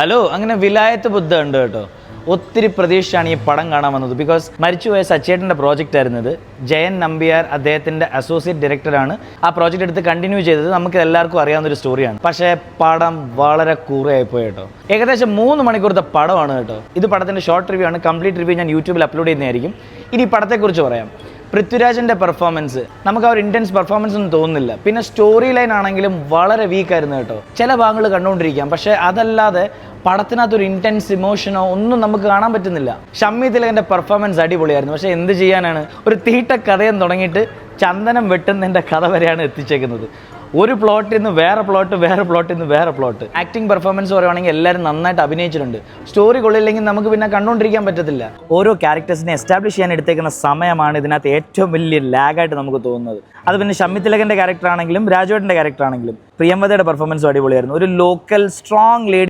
Hello, അങ്ങനെ വിലായത്ത് ബുദ്ധ ഉണ്ട് കേട്ടോ. ഒത്തിരി പ്രതീക്ഷയാണ് ഈ പടം കാണാൻ വന്നത്. ബിക്കോസ് മരിച്ചുപോയ സച്ചേട്ടൻ്റെ പ്രോജക്റ്റ് ആയിരുന്നത്. ജയൻ നമ്പ്യാർ അദ്ദേഹത്തിൻ്റെ അസോസിയേറ്റ് ഡയറക്ടറാണ് ആ പ്രോജക്റ്റ് എടുത്ത് കണ്ടിന്യൂ ചെയ്തത്. നമുക്ക് എല്ലാവർക്കും അറിയാവുന്നൊരു സ്റ്റോറിയാണ്. പക്ഷേ പടം വളരെ കൂറയായിപ്പോയി കേട്ടോ. ഏകദേശം 3 മണിക്കൂറത്തെ പടമാണ് കേട്ടോ. ഇത് പടത്തിൻ്റെ ഷോർട്ട് റിവ്യൂ ആണ്. കംപ്ലീറ്റ് റിവ്യൂ ഞാൻ യൂട്യൂബിൽ അപ്ലോഡ് ചെയ്യുന്നതായിരിക്കും. ഇനി പടത്തെക്കുറിച്ച് പറയാം. പൃഥ്വിരാജിൻ്റെ പെർഫോമൻസ് നമുക്ക് ആ ഒരു ഇൻറ്റൻസ് പെർഫോമൻസ് ഒന്നും തോന്നുന്നില്ല. പിന്നെ സ്റ്റോറി ലൈൻ ആണെങ്കിലും വളരെ വീക്കായിരുന്നു കേട്ടോ. ചില ഭാഗങ്ങൾ കണ്ടുകൊണ്ടിരിക്കാം, പക്ഷേ അതല്ലാതെ പടത്തിനകത്തൊരു ഇൻറ്റൻസ് ഇമോഷനോ ഒന്നും നമുക്ക് കാണാൻ പറ്റുന്നില്ല. ഷമ്മി തിലകൻ്റെ പെർഫോമൻസ് അടിപൊളിയായിരുന്നു. പക്ഷേ എന്ത് ചെയ്യാനാണ്, ഒരു തീട്ട കഥയും തുടങ്ങിയിട്ട് ചന്ദനം വെട്ടുന്നതിൻ്റെ കഥ വരെയാണ് എത്തിച്ചേക്കുന്നത്. ഒരു പ്ലോട്ടിൽ നിന്ന് വേറെ പ്ലോട്ട്, വേറെ പ്ലോട്ടിൽ നിന്ന് വേറെ പ്ലോട്ട്. ആക്ടിങ് പെർഫോമൻസ് പറയുവാണെങ്കിൽ എല്ലാവരും നന്നായിട്ട് അഭിനയിച്ചിട്ടുണ്ട്. സ്റ്റോറി കൊള്ളില്ലെങ്കിൽ നമുക്ക് പിന്നെ കണ്ടുകൊണ്ടിരിക്കാൻ പറ്റത്തില്ല. ഓരോ ക്യാരക്ടേഴ്സിനെ എസ്റ്റാബ്ലിഷ് ചെയ്യാൻ എടുത്തേക്കുന്ന സമയമാണ് ഇതിനകത്ത് ഏറ്റവും വലിയ ലാഗായിട്ട് നമുക്ക് തോന്നുന്നത്. അത് പിന്നെ ഷമ്മി തിലകൻ്റെ ക്യാരക്ടർ ആണെങ്കിലും രാജുവേട്ടൻ്റെ ക്യാരക്ടർ ആണെങ്കിലും പ്രിയംവദയുടെ പെർഫോമൻസും അടിപൊളിയായിരുന്നു. ഒരു ലോക്കൽ സ്ട്രോങ് ലേഡി